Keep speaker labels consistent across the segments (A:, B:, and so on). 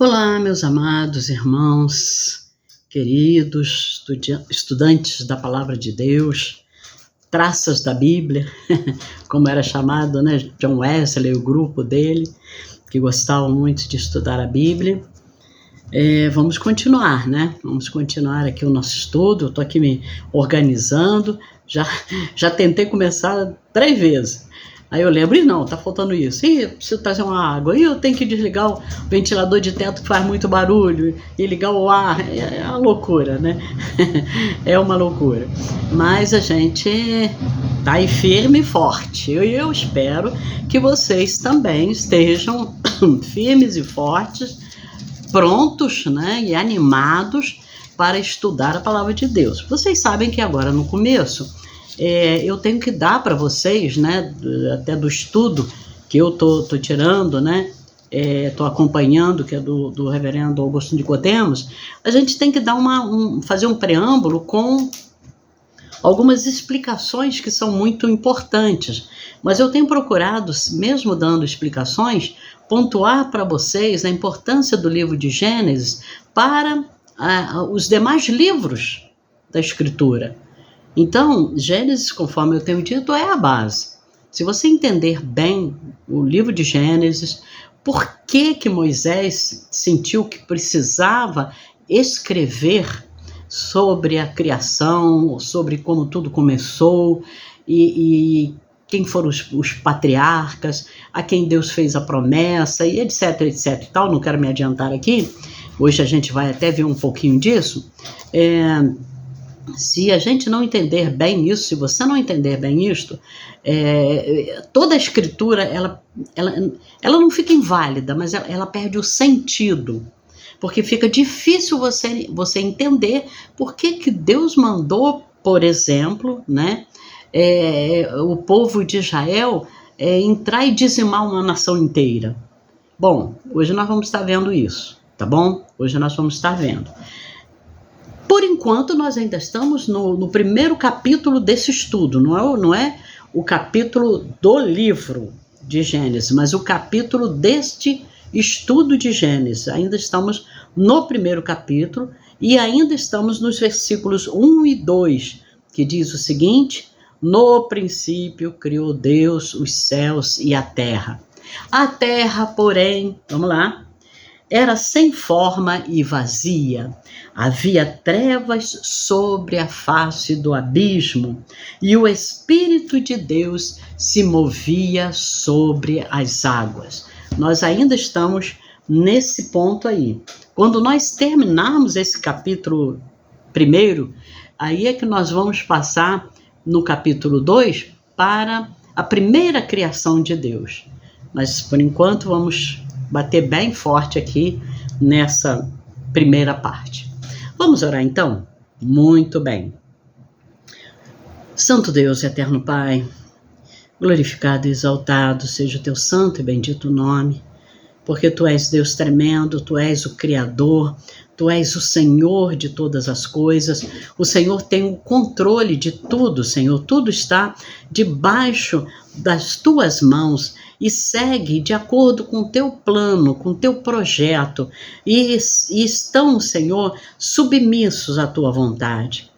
A: Olá, meus amados irmãos, queridos estudantes da Palavra de Deus, traças da Bíblia, como era chamado, né? John Wesley, o grupo dele, que gostavam muito de estudar a Bíblia. Vamos continuar, né? Vamos continuar aqui o nosso estudo. Eu estou aqui me organizando, já tentei começar 3 vezes. Aí eu lembro, não, tá faltando isso. Eu preciso trazer uma água. Eu tenho que desligar o ventilador de teto que faz muito barulho e ligar o ar. É uma loucura, né? É uma loucura. Mas a gente tá aí firme e forte. Eu espero que vocês também estejam firmes e fortes, prontos, né, e animados para estudar a Palavra de Deus. Vocês sabem que agora no começo eu tenho que dar para vocês, né, até do estudo que eu tô tirando, né, tô acompanhando, que é do reverendo Augusto Nicodemos. A gente tem que dar fazer um preâmbulo com algumas explicações que são muito importantes, mas eu tenho procurado, mesmo dando explicações, pontuar para vocês a importância do livro de Gênesis para os demais livros da Escritura. Então, Gênesis, conforme eu tenho dito, é a base. Se você entender bem o livro de Gênesis, por que Moisés sentiu que precisava escrever sobre a criação, sobre como tudo começou e quem foram os patriarcas, a quem Deus fez a promessa, e etc, etc e tal. Não quero me adiantar aqui, hoje a gente vai até ver um pouquinho disso. Se a gente não entender bem isso, se você não entender bem isto, toda a escritura, ela não fica inválida, mas ela perde o sentido, porque fica difícil você entender por que Deus mandou, por exemplo, né, o povo de Israel entrar e dizimar uma nação inteira. Bom, hoje nós vamos estar vendo isso, tá bom? Hoje nós vamos estar vendo. Por enquanto, nós ainda estamos no primeiro capítulo desse estudo, não é o capítulo do livro de Gênesis, mas o capítulo deste estudo de Gênesis. Ainda estamos no primeiro capítulo e ainda estamos nos versículos 1 e 2, que diz o seguinte: no princípio criou Deus os céus e a terra. A terra, porém, vamos lá, era sem forma e vazia. Havia trevas sobre a face do abismo, e o Espírito de Deus se movia sobre as águas. Nós ainda estamos nesse ponto aí. Quando nós terminarmos esse capítulo 1, aí é que nós vamos passar no capítulo 2 para a primeira criação de Deus. Mas, por enquanto, vamos bater bem forte aqui nessa primeira parte. Vamos orar então? Muito bem. Santo Deus, eterno Pai, glorificado e exaltado seja o teu santo e bendito nome, porque tu és Deus tremendo, tu és o Criador, tu és o Senhor de todas as coisas, o Senhor tem o controle de tudo, Senhor, tudo está debaixo das tuas mãos e segue de acordo com o teu plano, com o teu projeto, e estão, Senhor, submissos à tua vontade.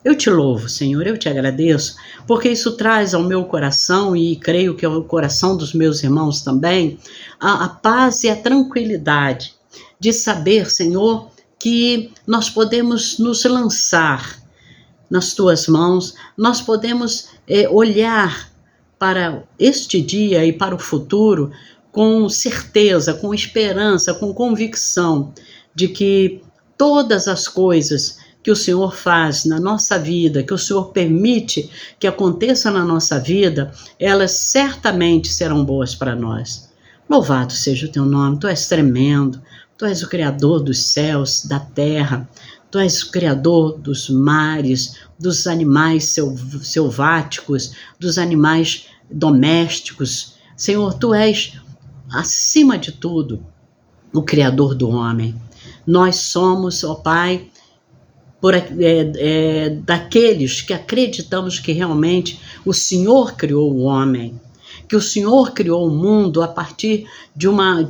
A: Eu te louvo, Senhor, eu te agradeço, porque isso traz ao meu coração, e creio que ao coração dos meus irmãos também, a paz e a tranquilidade de saber, Senhor, que nós podemos nos lançar nas tuas mãos, nós podemos olhar para este dia e para o futuro com certeza, com esperança, com convicção de que todas as coisas que o Senhor faz na nossa vida, que o Senhor permite que aconteça na nossa vida, elas certamente serão boas para nós. Louvado seja o teu nome, tu és tremendo, tu és o Criador dos céus, da terra, tu és o Criador dos mares, dos animais selváticos, dos animais domésticos. Senhor, tu és, acima de tudo, o Criador do homem. Nós somos, ó Pai, daqueles que acreditamos que realmente o Senhor criou o homem, que o Senhor criou o mundo a partir de uma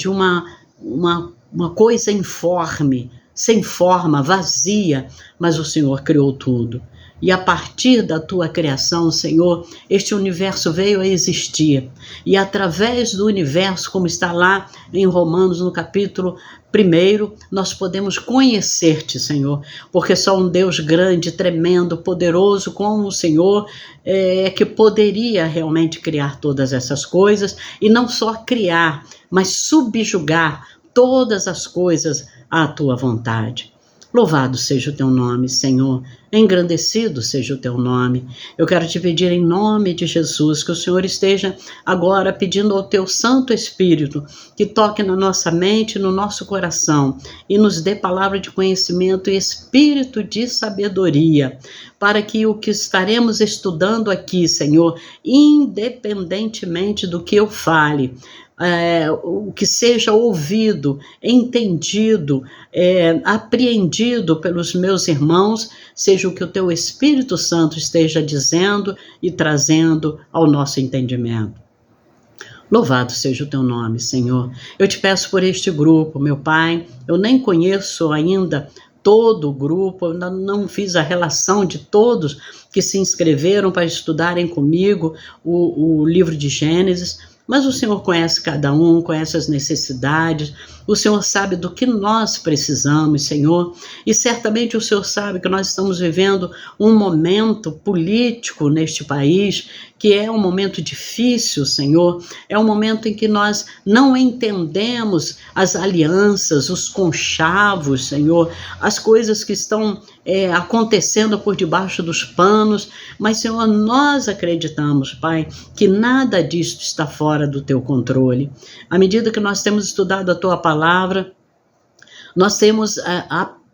A: uma coisa informe, sem forma, vazia, mas o Senhor criou tudo. E a partir da tua criação, Senhor, este universo veio a existir. E através do universo, como está lá em Romanos, no capítulo 1, nós podemos conhecer-te, Senhor, porque só um Deus grande, tremendo, poderoso como o Senhor é que poderia realmente criar todas essas coisas, e não só criar, mas subjugar todas as coisas à tua vontade. Louvado seja o teu nome, Senhor, engrandecido seja o teu nome. Eu quero te pedir em nome de Jesus que o Senhor esteja agora pedindo ao teu Santo Espírito que toque na nossa mente, no nosso coração e nos dê palavra de conhecimento e espírito de sabedoria, para que o que estaremos estudando aqui, Senhor, independentemente do que eu fale, o que seja ouvido, entendido, apreendido pelos meus irmãos, seja o que o teu Espírito Santo esteja dizendo e trazendo ao nosso entendimento. Louvado seja o teu nome, Senhor. Eu te peço por este grupo, meu Pai, eu nem conheço ainda todo o grupo, eu não fiz a relação de todos que se inscreveram para estudarem comigo o livro de Gênesis, mas o Senhor conhece cada um, conhece as necessidades, o Senhor sabe do que nós precisamos, Senhor, e certamente o Senhor sabe que nós estamos vivendo um momento político neste país, que é um momento difícil, Senhor, é um momento em que nós não entendemos as alianças, os conchavos, Senhor, as coisas que estão acontecendo por debaixo dos panos, mas, Senhor, nós acreditamos, Pai, que nada disto está fora do teu controle. À medida que nós temos estudado a tua palavra, nós temos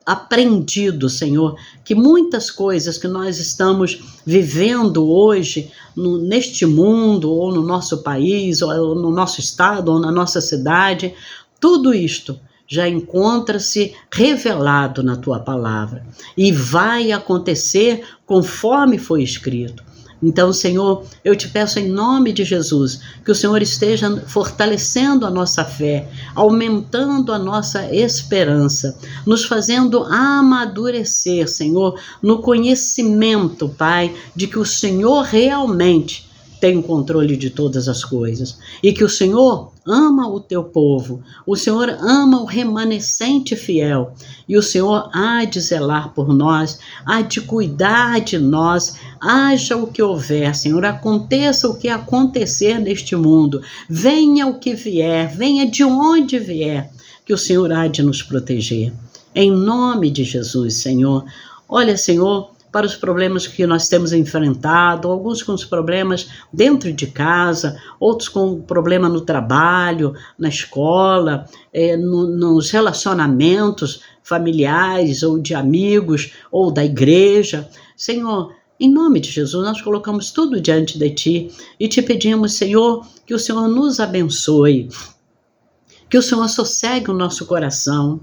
A: aprendido, Senhor, que muitas coisas que nós estamos vivendo hoje neste mundo, ou no nosso país, ou no nosso estado, ou na nossa cidade, tudo isto já encontra-se revelado na tua palavra e vai acontecer conforme foi escrito. Então, Senhor, eu te peço em nome de Jesus que o Senhor esteja fortalecendo a nossa fé, aumentando a nossa esperança, nos fazendo amadurecer, Senhor, no conhecimento, Pai, de que o Senhor realmente tem o controle de todas as coisas e que o Senhor ama o teu povo, o Senhor ama o remanescente fiel e o Senhor há de zelar por nós, há de cuidar de nós, haja o que houver, Senhor, aconteça o que acontecer neste mundo, venha o que vier, venha de onde vier, que o Senhor há de nos proteger. Em nome de Jesus, Senhor. Olha, Senhor, para os problemas que nós temos enfrentado, alguns com os problemas dentro de casa, outros com problema no trabalho, na escola, nos relacionamentos familiares ou de amigos ou da igreja. Senhor, em nome de Jesus, nós colocamos tudo diante de Ti e Te pedimos, Senhor, que o Senhor nos abençoe, que o Senhor sossegue o nosso coração,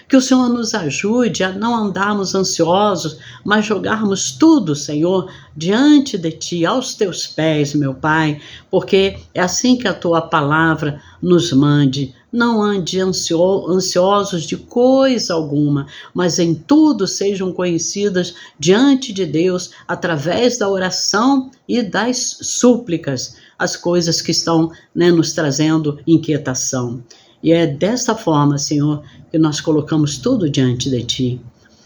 A: que o Senhor nos ajude a não andarmos ansiosos, mas jogarmos tudo, Senhor, diante de Ti, aos Teus pés, meu Pai, porque é assim que a Tua palavra nos mande. Não ande ansiosos de coisa alguma, mas em tudo sejam conhecidas diante de Deus, através da oração e das súplicas, as coisas que estão, nos trazendo inquietação. E é dessa forma, Senhor, que nós colocamos tudo diante de Ti.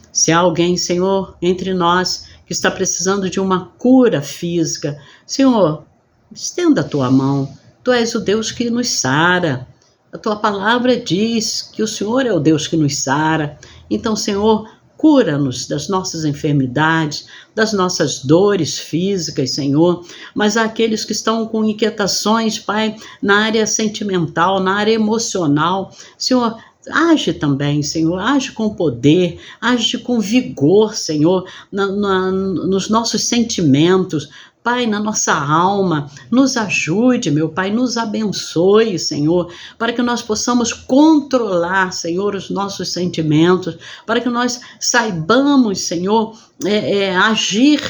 A: Se há alguém, Senhor, entre nós que está precisando de uma cura física, Senhor, estenda a Tua mão. Tu és o Deus que nos sara. A Tua palavra diz que o Senhor é o Deus que nos sara. Então, Senhor, cura-nos das nossas enfermidades, das nossas dores físicas, Senhor, mas há aqueles que estão com inquietações, Pai, na área sentimental, na área emocional. Senhor, age também, Senhor, age com poder, age com vigor, Senhor, nos nossos sentimentos, Pai, na nossa alma, nos ajude, meu Pai, nos abençoe, Senhor, para que nós possamos controlar, Senhor, os nossos sentimentos, para que nós saibamos, Senhor, agir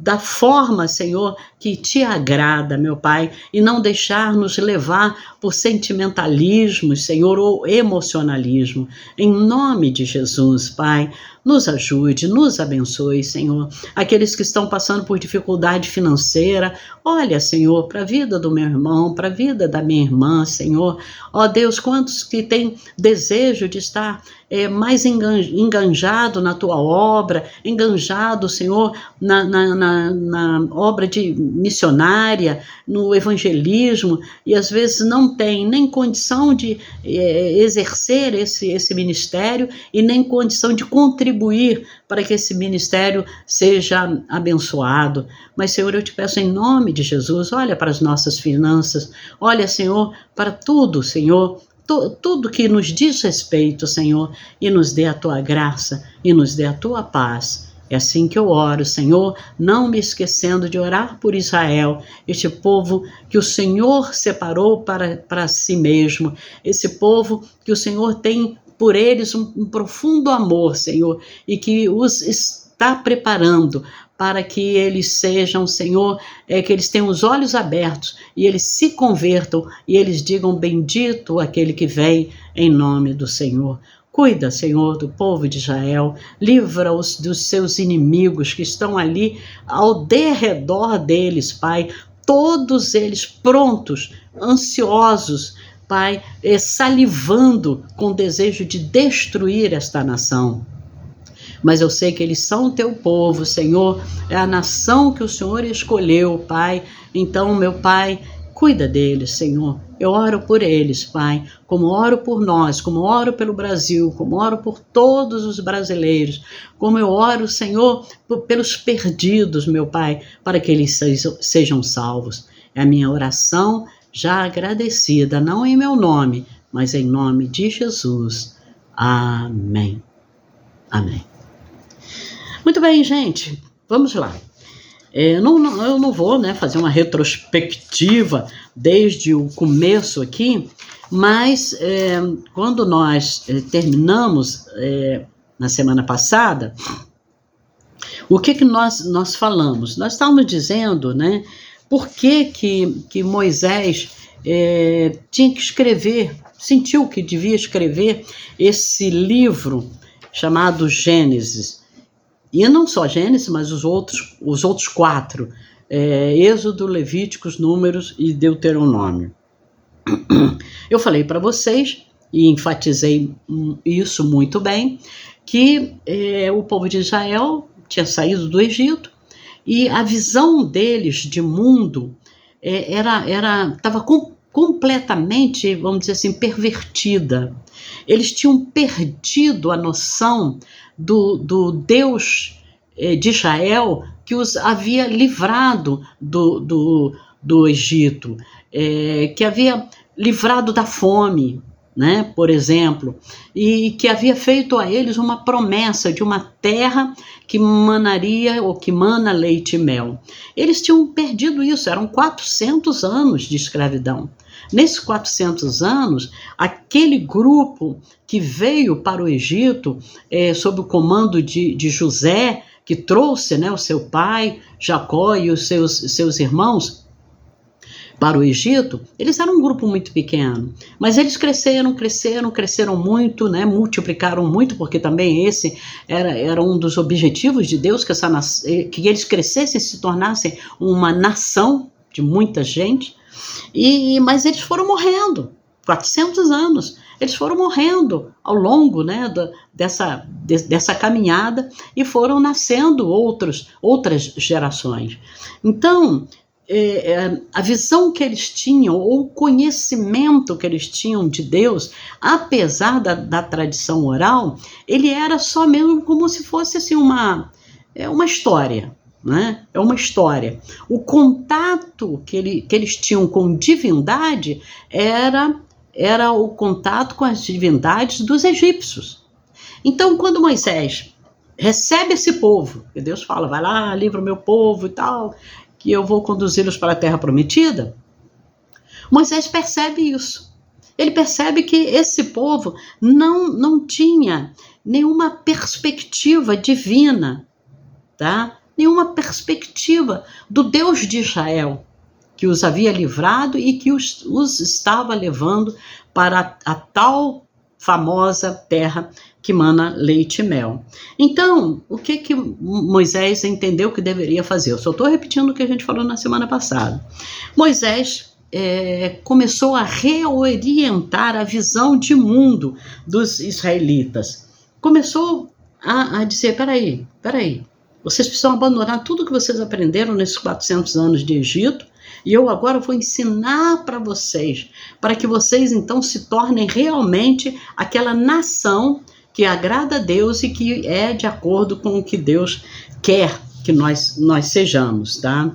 A: da forma, Senhor, que te agrada, meu Pai, e não deixar-nos levar por sentimentalismos, Senhor, ou emocionalismo. Em nome de Jesus, Pai, nos ajude, nos abençoe, Senhor. Aqueles que estão passando por dificuldade financeira, olha, Senhor, para a vida do meu irmão, para a vida da minha irmã, Senhor. Ó Deus, quantos que têm desejo de estar mais enganjado na tua obra, enganjado, Senhor, na obra de missionária, no evangelismo, e às vezes não tem nem condição de exercer esse ministério e nem condição de contribuir para que esse ministério seja abençoado. Mas, Senhor, eu te peço em nome de Jesus, olha para as nossas finanças, olha, Senhor, para tudo, Senhor, tudo que nos diz respeito, Senhor, e nos dê a tua graça, e nos dê a tua paz. É assim que eu oro, Senhor, não me esquecendo de orar por Israel, este povo que o Senhor separou para si mesmo, esse povo que o Senhor tem por eles um profundo amor, Senhor, e que os está preparando para que eles sejam, Senhor, que eles tenham os olhos abertos e eles se convertam e eles digam bendito aquele que vem em nome do Senhor. Cuida, Senhor, do povo de Israel, livra-os dos seus inimigos que estão ali ao derredor deles, Pai, todos eles prontos, ansiosos, Pai, salivando com desejo de destruir esta nação. Mas eu sei que eles são o teu povo, Senhor, é a nação que o Senhor escolheu, Pai. Então, meu Pai, cuida deles, Senhor. Eu oro por eles, Pai, como oro por nós, como oro pelo Brasil, como oro por todos os brasileiros, como eu oro, Senhor, pelos perdidos, meu Pai, para que eles sejam salvos. É a minha oração já agradecida, não em meu nome, mas em nome de Jesus. Amém. Amém. Muito bem, gente, vamos lá. Eu não vou, né, fazer uma retrospectiva desde o começo aqui, mas quando nós terminamos na semana passada, o que nós falamos? Nós estávamos dizendo, né, por que Moisés tinha que escrever, sentiu que devia escrever esse livro chamado Gênesis. E não só Gênesis, mas os outros 4, Êxodo, Levíticos, Números e Deuteronômio. Eu falei para vocês, e enfatizei isso muito bem, que o povo de Israel tinha saído do Egito e a visão deles de mundo estava completamente, vamos dizer assim, pervertida. Eles tinham perdido a noção do Deus de Israel que os havia livrado do Egito, que havia livrado da fome, né, por exemplo, e que havia feito a eles uma promessa de uma terra que manaria ou que mana leite e mel. Eles tinham perdido isso, eram 400 anos de escravidão. Nesses 400 anos, aquele grupo que veio para o Egito sob o comando de José, que trouxe, né, o seu pai, Jacó e os seus irmãos para o Egito, eles eram um grupo muito pequeno, mas eles cresceram muito, né, multiplicaram muito, porque também esse era um dos objetivos de Deus, que eles crescessem e se tornassem uma nação de muita gente. Mas eles foram morrendo, 400 anos, eles foram morrendo ao longo, né, dessa caminhada e foram nascendo outras gerações. Então, a visão que eles tinham, ou o conhecimento que eles tinham de Deus, apesar da tradição oral, ele era só mesmo como se fosse assim, uma história. Né? É uma história. O contato que eles tinham com divindade era o contato com as divindades dos egípcios. Então, quando Moisés recebe esse povo, que Deus fala, vai lá, livra o meu povo e tal, que eu vou conduzi-los para a terra prometida, Moisés percebe isso. Ele percebe que esse povo não tinha nenhuma perspectiva divina, tá? nenhuma perspectiva do Deus de Israel, que os havia livrado e que os estava levando para a tal famosa terra que mana leite e mel. Então, o que Moisés entendeu que deveria fazer? Eu só estou repetindo o que a gente falou na semana passada. Moisés começou a reorientar a visão de mundo dos israelitas. Começou a dizer, peraí, vocês precisam abandonar tudo que vocês aprenderam nesses 400 anos de Egito, e eu agora vou ensinar para vocês, para que vocês então se tornem realmente aquela nação que agrada a Deus e que é de acordo com o que Deus quer que nós sejamos, tá?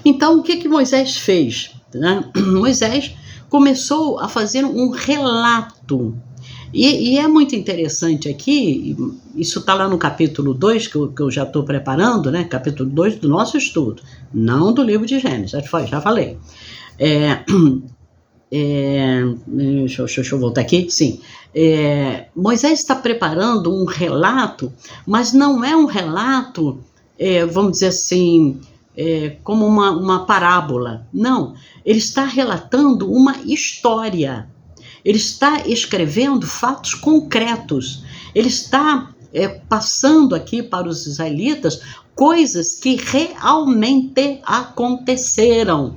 A: Então, o que Moisés fez? Né? Moisés começou a fazer um relato. E é muito interessante aqui, isso está lá no capítulo 2, que eu já estou preparando, né? Capítulo 2 do nosso estudo, não do livro de Gênesis, já falei. Deixa eu voltar aqui, sim. Moisés está preparando um relato, mas não é um relato, vamos dizer assim, como uma parábola. Não, ele está relatando uma história. Ele está escrevendo fatos concretos. Ele está passando aqui para os israelitas coisas que realmente aconteceram.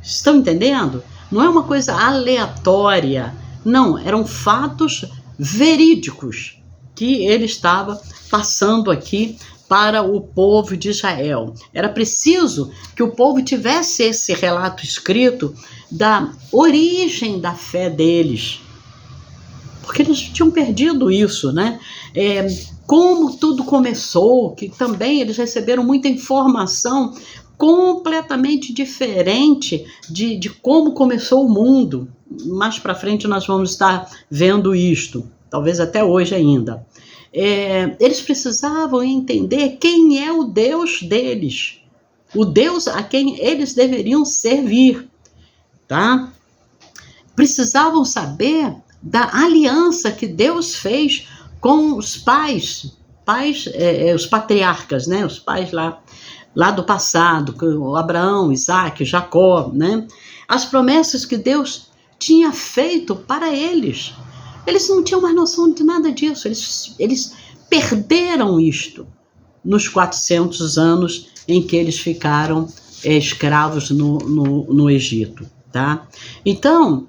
A: Estão entendendo? Não é uma coisa aleatória. Não, eram fatos verídicos que ele estava passando aqui para o povo de Israel. Era preciso que o povo tivesse esse relato escrito da origem da fé deles, porque eles tinham perdido isso, né? Como tudo começou, que também eles receberam muita informação completamente diferente de como começou o mundo. Mais para frente nós vamos estar vendo isto, talvez até hoje ainda. Eles precisavam entender quem é o Deus deles, o Deus a quem eles deveriam servir, tá? Precisavam saber da aliança que Deus fez com os pais, os patriarcas, né? Os pais lá do passado, com Abraão, Isaac, Jacó, né? As promessas que Deus tinha feito para eles. Eles não tinham mais noção de nada disso. Eles perderam isto nos 400 anos em que eles ficaram escravos no Egito, tá? Então,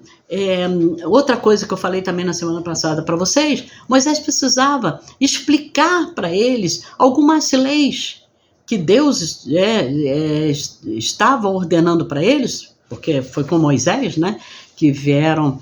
A: outra coisa que eu falei também na semana passada para vocês, Moisés precisava explicar para eles algumas leis que Deus estava ordenando para eles, porque foi com Moisés, né, que vieram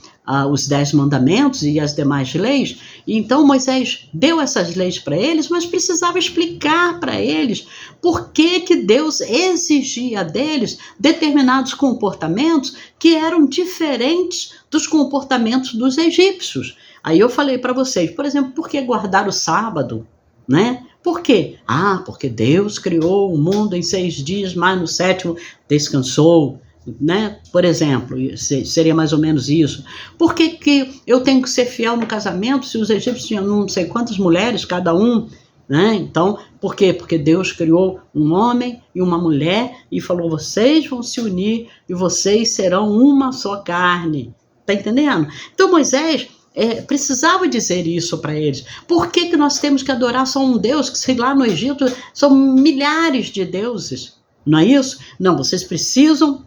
A: os 10 mandamentos e as demais leis. Então Moisés deu essas leis para eles, mas precisava explicar para eles por que Deus exigia deles determinados comportamentos que eram diferentes dos comportamentos dos egípcios. Aí eu falei para vocês, por exemplo, por que guardar o sábado, né? Por quê? Porque Deus criou o mundo em 6 dias, mas no 7º descansou, né? Por exemplo, seria mais ou menos isso. Por que eu tenho que ser fiel no casamento se os egípcios tinham não sei quantas mulheres, cada um, né? Então, por quê? Porque Deus criou um homem e uma mulher e falou, vocês vão se unir e vocês serão uma só carne. Tá entendendo? Então Moisés precisava dizer isso para eles. Por que nós temos que adorar só um Deus, que sei lá no Egito são milhares de deuses? Não é isso? Não, vocês precisam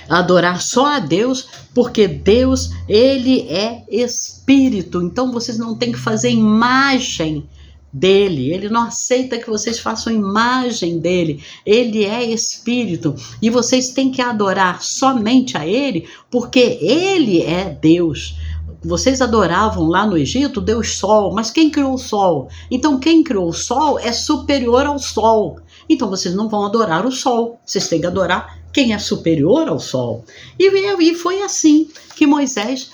A: adorar só a Deus, porque Deus, ele é espírito, então vocês não têm que fazer imagem dele, ele não aceita que vocês façam imagem dele, ele é espírito, e vocês têm que adorar somente a ele, porque ele é Deus. Vocês adoravam lá no Egito Deus Sol, mas quem criou o Sol? Então quem criou o Sol é superior ao Sol, então vocês não vão adorar o Sol, vocês têm que adorar quem é superior ao Sol. E foi assim que Moisés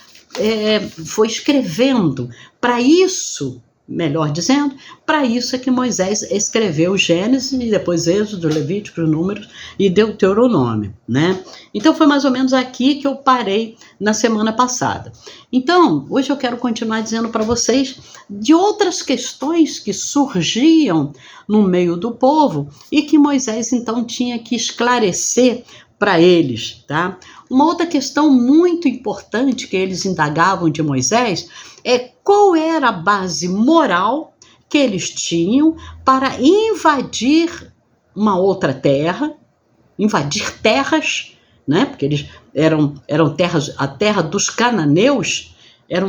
A: foi escrevendo. Para isso, melhor dizendo, para isso é que Moisés escreveu Gênesis e depois Êxodo, Levítico, Números e Deuteronômio, né? Então foi mais ou menos aqui que eu parei na semana passada. Então, hoje eu quero continuar dizendo para vocês de outras questões que surgiam no meio do povo e que Moisés então tinha que esclarecer para eles, tá? Uma outra questão muito importante que eles indagavam de Moisés é qual era a base moral que eles tinham para invadir uma outra terra, invadir terras, né? Porque eles eram terras, a terra dos cananeus era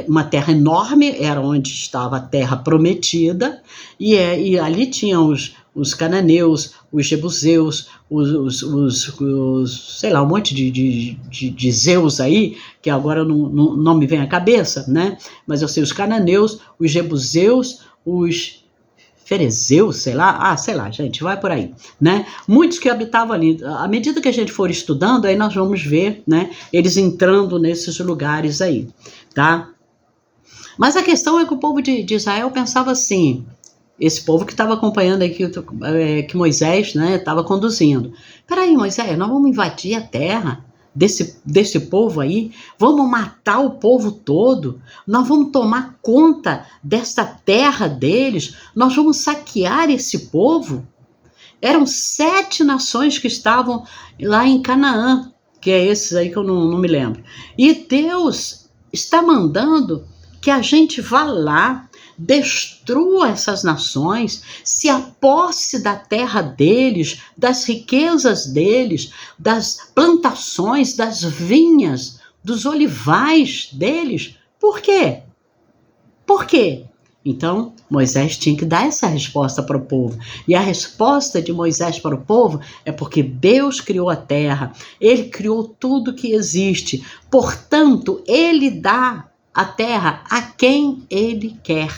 A: uma terra enorme, era onde estava a terra prometida, e ali tinham os cananeus, os jebuseus, sei lá, um monte de Zeus aí, que agora não me vem à cabeça, né? Mas eu sei os cananeus, os jebuseus, os ferezeus, sei lá, gente, vai por aí, né? Muitos que habitavam ali. À medida que a gente for estudando, aí nós vamos ver, né, eles entrando nesses lugares aí, tá? Mas a questão é que o povo de Israel pensava assim, esse povo que estava acompanhando aqui, que Moisés, né, estava conduzindo. Peraí, Moisés, nós vamos invadir a terra desse povo aí? Vamos matar o povo todo? Nós vamos tomar conta dessa terra deles? Nós vamos saquear esse povo? Eram 7 nações que estavam lá em Canaã, que é esses aí que eu não me lembro. E Deus está mandando que a gente vá lá, destrua essas nações, se aposse da terra deles, das riquezas deles, das plantações, das vinhas, dos olivais deles. Por quê? Por quê? Então, Moisés tinha que dar essa resposta para o povo. E a resposta de Moisés para o povo é porque Deus criou a terra, Ele criou tudo que existe. Portanto, Ele dá a terra a quem Ele quer.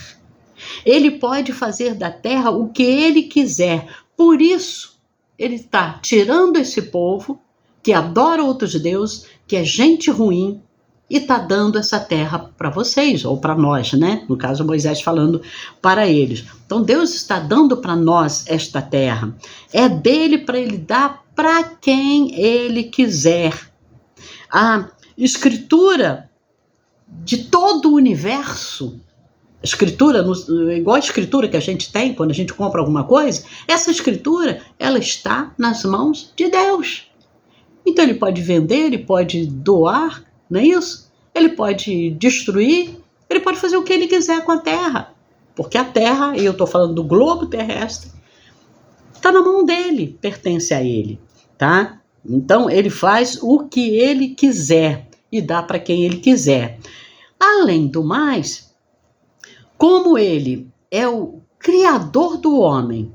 A: Ele pode fazer da terra o que Ele quiser. Por isso, Ele está tirando esse povo que adora outros deuses, que é gente ruim, e está dando essa terra para vocês, ou para nós, né? No caso, Moisés falando para eles. Então, Deus está dando para nós esta terra. É dele para Ele dar para quem Ele quiser. A escritura de todo o universo, escritura, igual a escritura que a gente tem quando a gente compra alguma coisa, essa escritura, ela está nas mãos de Deus. Então ele pode vender, ele pode doar, não é isso? Ele pode destruir, ele pode fazer o que ele quiser com a terra. Porque a terra, e eu estou falando do globo terrestre, está na mão dele, pertence a ele, tá? Então ele faz o que ele quiser e dá para quem ele quiser. Além do mais, como ele é o criador do homem,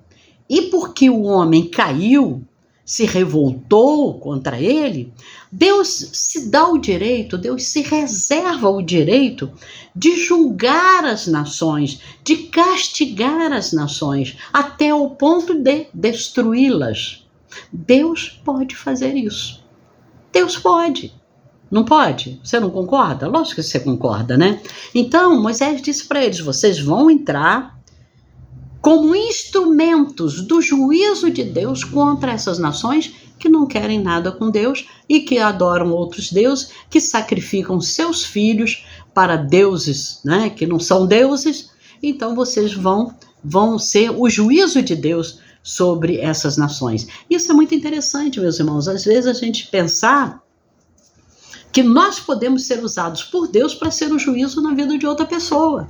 A: e porque o homem caiu, se revoltou contra ele, Deus se dá o direito, Deus se reserva o direito de julgar as nações, de castigar as nações, até o ponto de destruí-las. Deus pode fazer isso. Deus pode. Não pode? Você não concorda? Lógico que você concorda, né? Então, Moisés disse para eles, vocês vão entrar como instrumentos do juízo de Deus contra essas nações que não querem nada com Deus e que adoram outros deuses, que sacrificam seus filhos para deuses, né, que não são deuses. Então vocês vão ser o juízo de Deus sobre essas nações. Isso é muito interessante, meus irmãos. Às vezes a gente pensar que nós podemos ser usados por Deus para ser o juízo na vida de outra pessoa.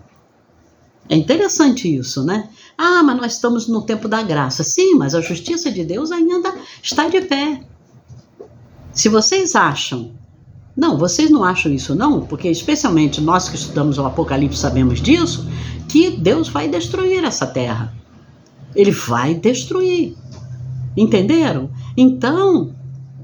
A: É interessante isso, né? Ah, mas nós estamos no tempo da graça. Sim, mas a justiça de Deus ainda está de pé. Se vocês acham... Não, vocês não acham isso não, porque especialmente nós que estudamos o Apocalipse sabemos disso, que Deus vai destruir essa terra. Ele vai destruir. Entenderam? Então,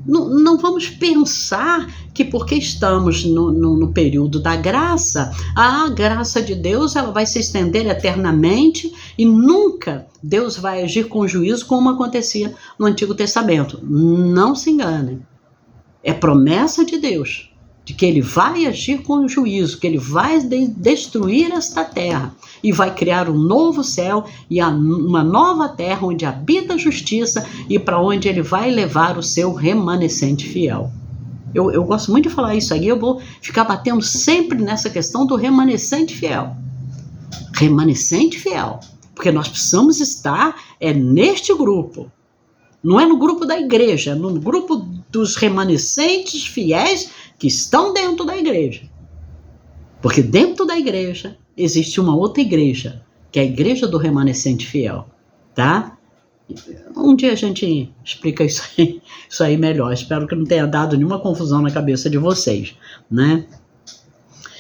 A: não vamos pensar que porque estamos no período da graça, a graça de Deus ela vai se estender eternamente e nunca Deus vai agir com juízo como acontecia no Antigo Testamento. Não se enganem. É promessa de Deus de que ele vai agir com juízo, que ele vai destruir esta terra e vai criar um novo céu e uma nova terra onde habita a justiça e para onde ele vai levar o seu remanescente fiel. Eu gosto muito de falar isso aí, eu vou ficar batendo sempre nessa questão do remanescente fiel. Remanescente fiel, porque nós precisamos estar neste grupo. Não é no grupo da igreja, é no grupo dos remanescentes fiéis que estão dentro da igreja. Porque dentro da igreja existe uma outra igreja, que é a igreja do remanescente fiel, tá? Um dia a gente explica isso aí melhor. Espero que não tenha dado nenhuma confusão na cabeça de vocês, né?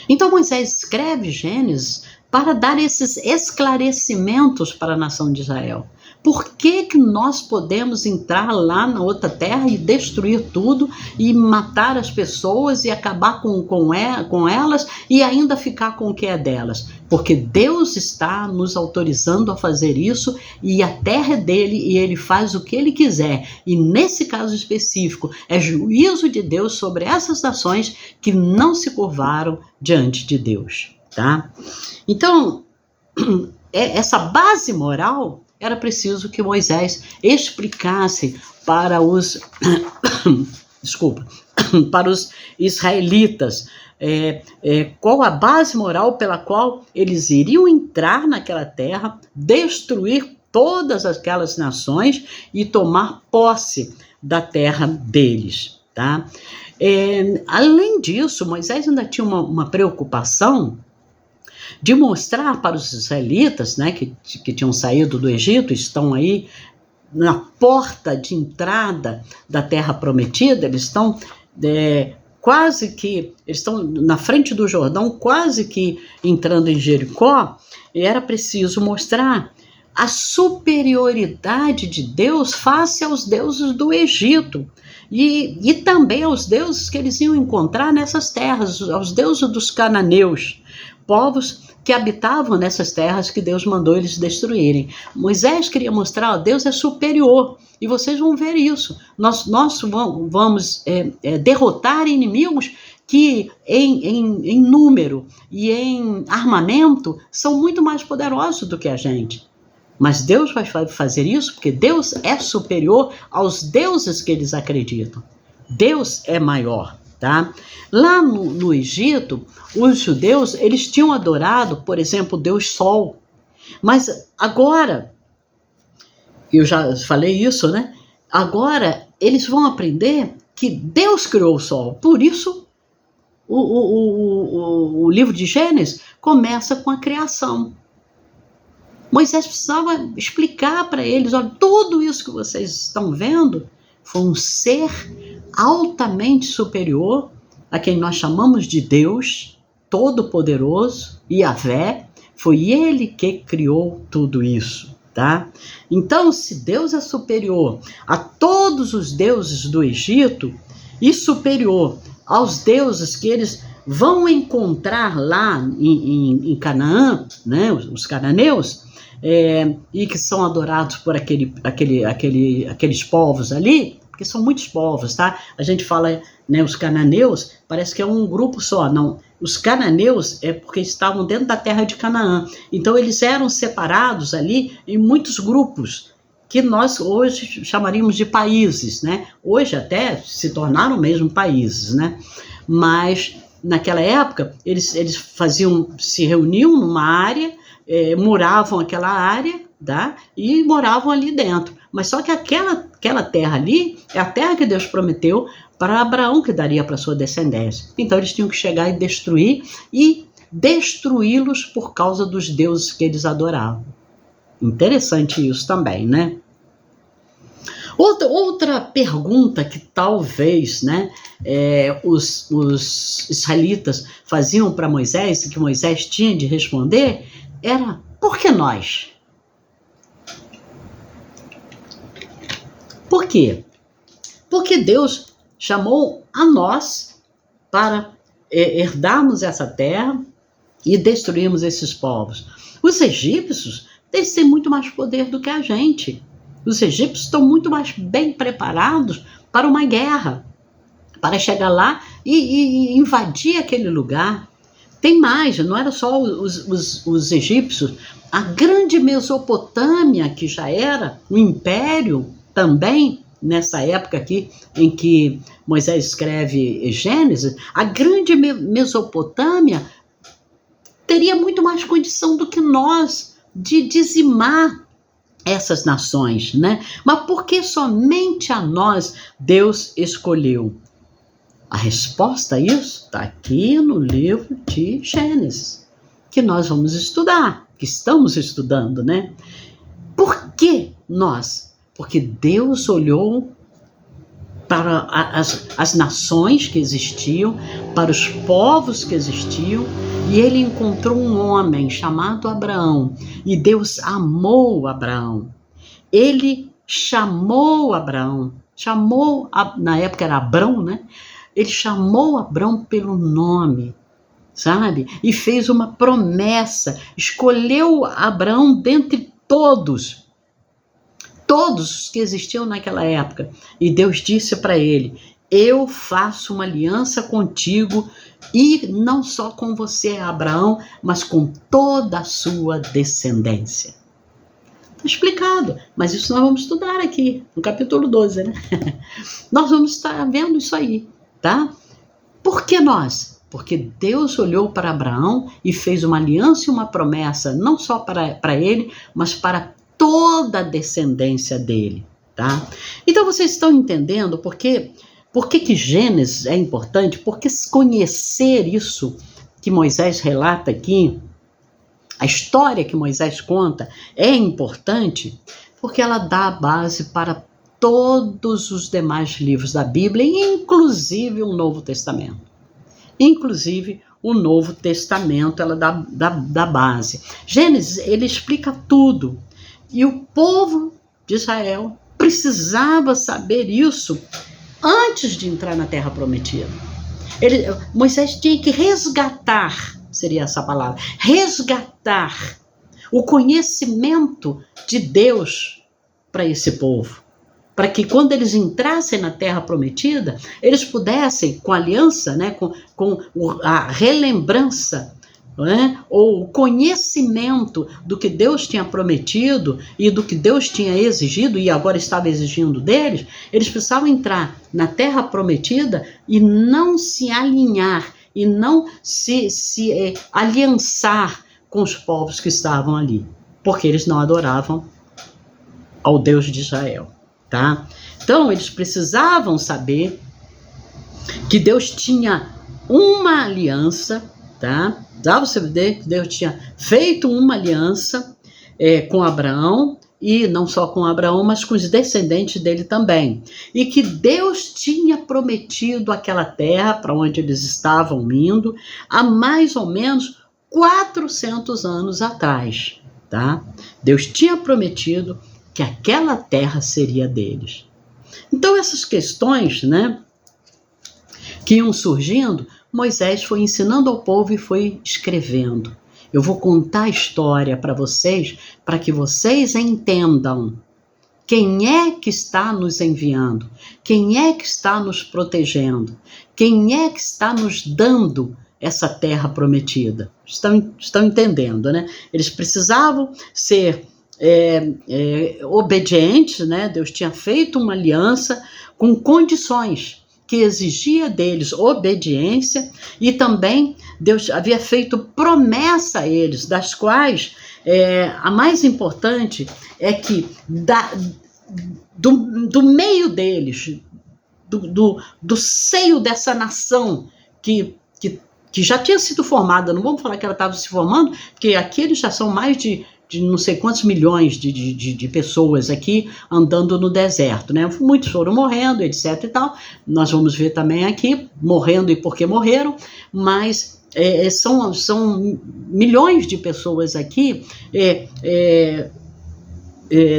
A: Então Moisés escreve Gênesis para dar esses esclarecimentos para a nação de Israel. Por que nós podemos entrar lá na outra terra e destruir tudo e matar as pessoas e acabar com elas e ainda ficar com o que é delas? Porque Deus está nos autorizando a fazer isso e a terra é dele e ele faz o que ele quiser. E nesse caso específico é juízo de Deus sobre essas nações que não se curvaram diante de Deus, tá? Então, essa base moral era preciso que Moisés explicasse para os para os israelitas qual a base moral pela qual eles iriam entrar naquela terra, destruir todas aquelas nações e tomar posse da terra deles, tá? Além disso, Moisés ainda tinha uma preocupação de mostrar para os israelitas, né, que tinham saído do Egito, estão aí na porta de entrada da terra prometida, eles estão eles estão na frente do Jordão, quase que entrando em Jericó, e era preciso mostrar a superioridade de Deus face aos deuses do Egito, e também aos deuses que eles iam encontrar nessas terras, aos deuses dos cananeus, povos que habitavam nessas terras que Deus mandou eles destruírem. Moisés queria mostrar, Deus é superior, e vocês vão ver isso. Nós vamos derrotar inimigos que em número e em armamento são muito mais poderosos do que a gente. Mas Deus vai fazer isso porque Deus é superior aos deuses que eles acreditam. Deus é maior. Tá? Lá no Egito, os judeus eles tinham adorado, por exemplo, o Deus Sol. Mas agora, eu já falei isso, né? Agora eles vão aprender que Deus criou o Sol. Por isso, o livro de Gênesis começa com a criação. Moisés precisava explicar para eles, olha, tudo isso que vocês estão vendo foi um ser altamente superior a quem nós chamamos de Deus Todo-Poderoso, Yahvé. Foi ele que criou tudo isso, tá? Então, se Deus é superior a todos os deuses do Egito e superior aos deuses que eles vão encontrar lá em Canaã, né, os cananeus, e que são adorados por aqueles povos ali, porque são muitos povos, tá? A gente fala, né, os cananeus, parece que é um grupo só. Não, os cananeus é porque estavam dentro da terra de Canaã. Então eles eram separados ali em muitos grupos, que nós hoje chamaríamos de países, né? Hoje até se tornaram mesmo países, né? Mas naquela época eles se reuniam numa área, muravam aquela área, tá? E moravam ali dentro. Mas só que aquela terra ali é a terra que Deus prometeu para Abraão, que daria para sua descendência. Então eles tinham que chegar e destruí-los por causa dos deuses que eles adoravam. Interessante isso também, né? Outra pergunta que talvez, né, os israelitas faziam para Moisés, e que Moisés tinha de responder, era: por que nós? Por quê? Porque Deus chamou a nós para herdarmos essa terra e destruirmos esses povos. Os egípcios, eles têm muito mais poder do que a gente. Os egípcios estão muito mais bem preparados para uma guerra. para chegar lá e invadir aquele lugar. Tem mais, não era só os egípcios, a grande Mesopotâmia, que já era um império também, nessa época aqui em que Moisés escreve Gênesis, a grande Mesopotâmia teria muito mais condição do que nós de dizimar essas nações, né? Mas por que somente a nós Deus escolheu? A resposta a isso está aqui no livro de Gênesis, que nós vamos estudar, que estamos estudando, né? Por que nós? Porque Deus olhou para as nações que existiam, para os povos que existiam, e ele encontrou um homem chamado Abraão, e Deus amou Abraão. Ele chamou Abraão, na época era Abrão, né? Ele chamou Abraão pelo nome, sabe? E fez uma promessa, escolheu Abraão dentre todos os que existiam naquela época. E Deus disse para ele: eu faço uma aliança contigo, e não só com você, Abraão, mas com toda a sua descendência. Está explicado, mas isso nós vamos estudar aqui, no capítulo 12, né? Nós vamos estar vendo isso aí, tá? Por que nós? Porque Deus olhou para Abraão e fez uma aliança e uma promessa, não só para ele, mas para toda a descendência dele, tá? Então vocês estão entendendo por que Gênesis é importante? Porque conhecer isso que Moisés relata aqui, a história que Moisés conta, é importante porque ela dá a base para todos os demais livros da Bíblia, inclusive o Novo Testamento. Inclusive o Novo Testamento, ela dá base. Gênesis, ele explica tudo. E o povo de Israel precisava saber isso antes de entrar na Terra Prometida. Moisés tinha que resgatar, seria essa palavra, resgatar o conhecimento de Deus para esse povo. Para que quando eles entrassem na Terra Prometida, eles pudessem, com a aliança, né, com a relembrança, né, ou o conhecimento do que Deus tinha prometido e do que Deus tinha exigido e agora estava exigindo deles, eles precisavam entrar na Terra Prometida e não se alinhar, e não se aliançar com os povos que estavam ali, porque eles não adoravam ao Deus de Israel. Tá? Então, eles precisavam saber que Deus tinha uma aliança, tá? Dá você ver que Deus tinha feito uma aliança com Abraão, e não só com Abraão, mas com os descendentes dele também. E que Deus tinha prometido aquela terra para onde eles estavam indo há mais ou menos 400 anos atrás. Tá? Deus tinha prometido que aquela terra seria deles. Então essas questões, né, que iam surgindo, Moisés foi ensinando ao povo e foi escrevendo. Eu vou contar a história para vocês, para que vocês entendam quem é que está nos enviando, quem é que está nos protegendo, quem é que está nos dando essa terra prometida. Estão entendendo, né? Eles precisavam ser obedientes, né? Deus tinha feito uma aliança com condições que exigia deles obediência, e também Deus havia feito promessa a eles, das quais a mais importante é que do meio deles, do seio dessa nação que já tinha sido formada, não vamos falar que ela estava se formando, porque aqui eles já são mais de não sei quantos milhões de pessoas aqui andando no deserto, né? Muitos foram morrendo, etc e tal. Nós vamos ver também aqui, morrendo e por que morreram, mas são milhões de pessoas aqui.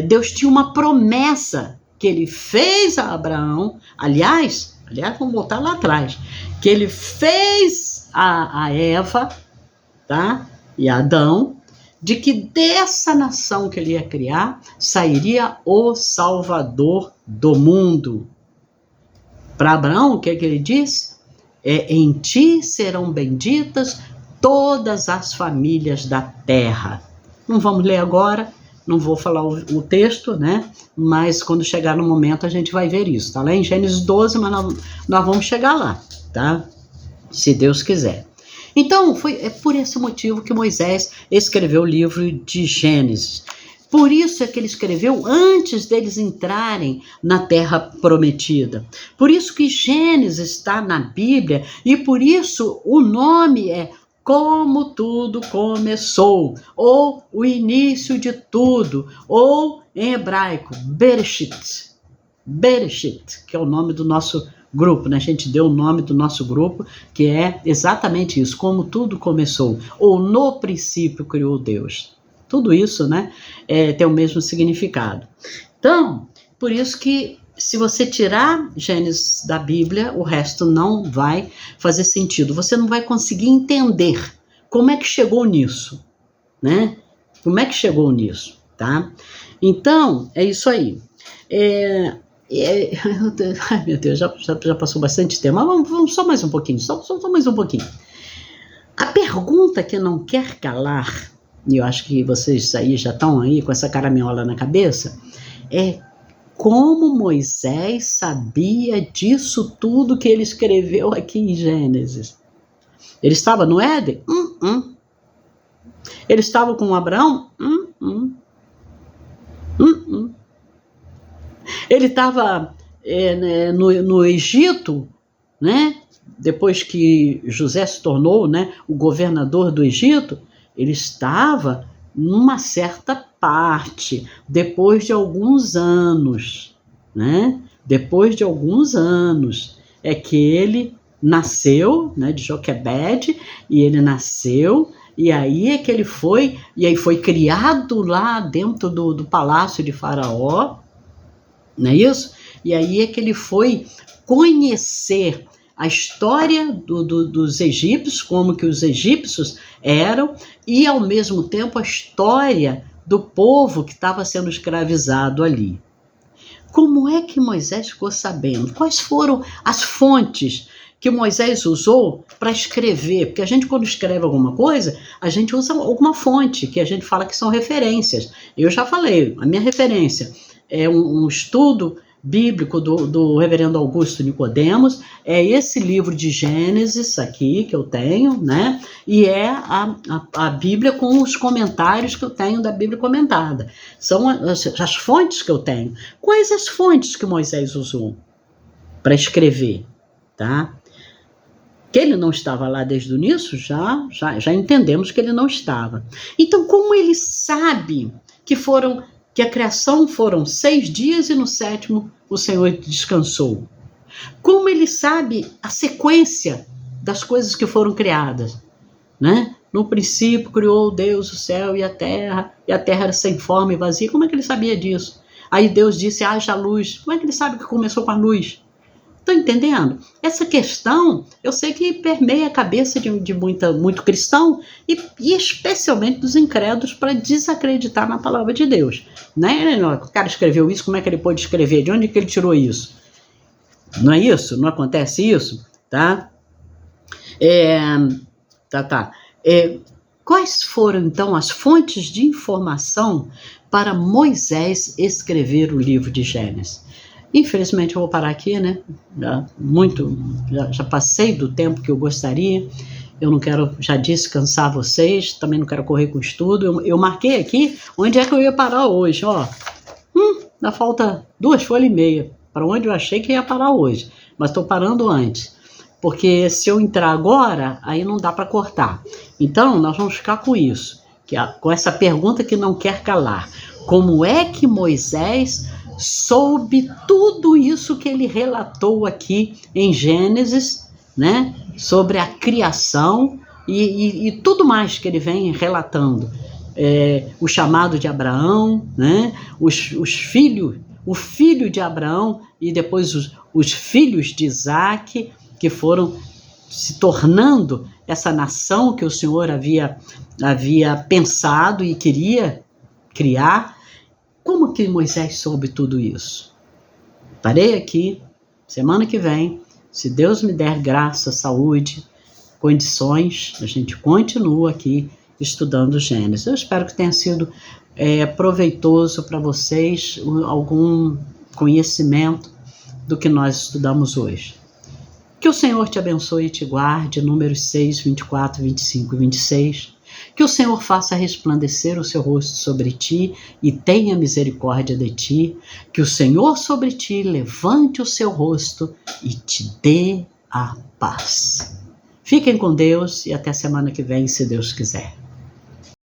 A: Deus tinha uma promessa que ele fez a Abraão, aliás, vamos voltar lá atrás, que ele fez a Eva, tá? E a Adão, de que dessa nação que ele ia criar, sairia o Salvador do mundo. Para Abraão, o que é que ele diz? Em ti serão benditas todas as famílias da terra. Não vamos ler agora, não vou falar o texto, né? Mas quando chegar no momento a gente vai ver isso. Está lá em Gênesis 12, mas nós vamos chegar lá, tá? Se Deus quiser. Então, é por esse motivo que Moisés escreveu o livro de Gênesis. Por isso é que ele escreveu antes deles entrarem na terra prometida. Por isso que Gênesis está na Bíblia e por isso o nome é Como Tudo Começou, ou o início de tudo, ou em hebraico, Bereshit. Bereshit, que é o nome do nosso grupo, né? A gente deu o nome do nosso grupo, que é exatamente isso, como tudo começou, ou no princípio criou Deus. Tudo isso, né, tem o mesmo significado. Então, por isso que se você tirar Gênesis da Bíblia, o resto não vai fazer sentido. Você não vai conseguir entender como é que chegou nisso, né? Como é que chegou nisso, tá? Então, é isso aí. Ai, meu Deus, já passou bastante tempo, mas vamos só mais um pouquinho, só mais um pouquinho. A pergunta que não quer calar, e eu acho que vocês aí já estão aí com essa caraminhola na cabeça, é como Moisés sabia disso tudo que ele escreveu aqui em Gênesis. Ele estava no Éden? Ele estava com Abraão? Ele estava no Egito, né? Depois que José se tornou, né, o governador do Egito, ele estava numa certa parte, depois de alguns anos, né? Depois de alguns anos, é que ele nasceu, né, de Joquebede, e ele nasceu, e aí é que ele foi, e aí foi criado lá dentro do palácio de Faraó, não é isso? E aí é que ele foi conhecer a história dos egípcios, como que os egípcios eram, e ao mesmo tempo a história do povo que estava sendo escravizado ali. Como é que Moisés ficou sabendo? Quais foram as fontes que Moisés usou para escrever? Porque a gente, quando escreve alguma coisa, a gente usa alguma fonte, que a gente fala que são referências. Eu já falei, a minha referência é um estudo bíblico do reverendo Augusto Nicodemos, é esse livro de Gênesis aqui que eu tenho, né? E é a Bíblia com os comentários que eu tenho da Bíblia comentada. São as fontes que eu tenho. Quais as fontes que Moisés usou para escrever, tá? Que ele não estava lá desde o início, já entendemos que ele não estava. Então, como ele sabe que a criação foram 6 dias e no 7º o Senhor descansou? Como ele sabe a sequência das coisas que foram criadas, né? No princípio criou Deus o céu e a terra era sem forma e vazia. Como é que ele sabia disso? Aí Deus disse, haja luz. Como é que ele sabe que começou com a luz? Estão entendendo? Essa questão, eu sei que permeia a cabeça de muito cristão e especialmente dos incrédulos para desacreditar na palavra de Deus. Né? O cara escreveu isso, como é que ele pôde escrever? De onde que ele tirou isso? Não é isso? Não acontece isso? Tá? Quais foram, então, as fontes de informação para Moisés escrever o livro de Gênesis? Infelizmente eu vou parar aqui, né? Já passei do tempo que eu gostaria. Eu não quero, já disse, cansar vocês. Também não quero correr com o estudo. Eu marquei aqui onde é que eu ia parar hoje. Ó, ainda falta 2 folhas e meia para onde eu achei que ia parar hoje. Mas estou parando antes. Porque se eu entrar agora, aí não dá para cortar. Então, nós vamos ficar com isso. Com essa pergunta que não quer calar. Como é que Moisés soube tudo isso que ele relatou aqui em Gênesis, né? Sobre a criação e tudo mais que ele vem relatando. O chamado de Abraão, né? O filho de Abraão e depois os filhos de Isaac, que foram se tornando essa nação que o Senhor havia pensado e queria criar. Como que Moisés soube tudo isso? Parei aqui, Semana que vem, se Deus me der graça, saúde, condições, a gente continua aqui estudando Gênesis. Eu espero que tenha sido proveitoso para vocês, algum conhecimento do que nós estudamos hoje. Que o Senhor te abençoe e te guarde, Números 6, 24, 25 e 26. Que o Senhor faça resplandecer o seu rosto sobre ti e tenha misericórdia de ti. Que o Senhor sobre ti levante o seu rosto e te dê a paz. Fiquem com Deus e até semana que vem, se Deus quiser.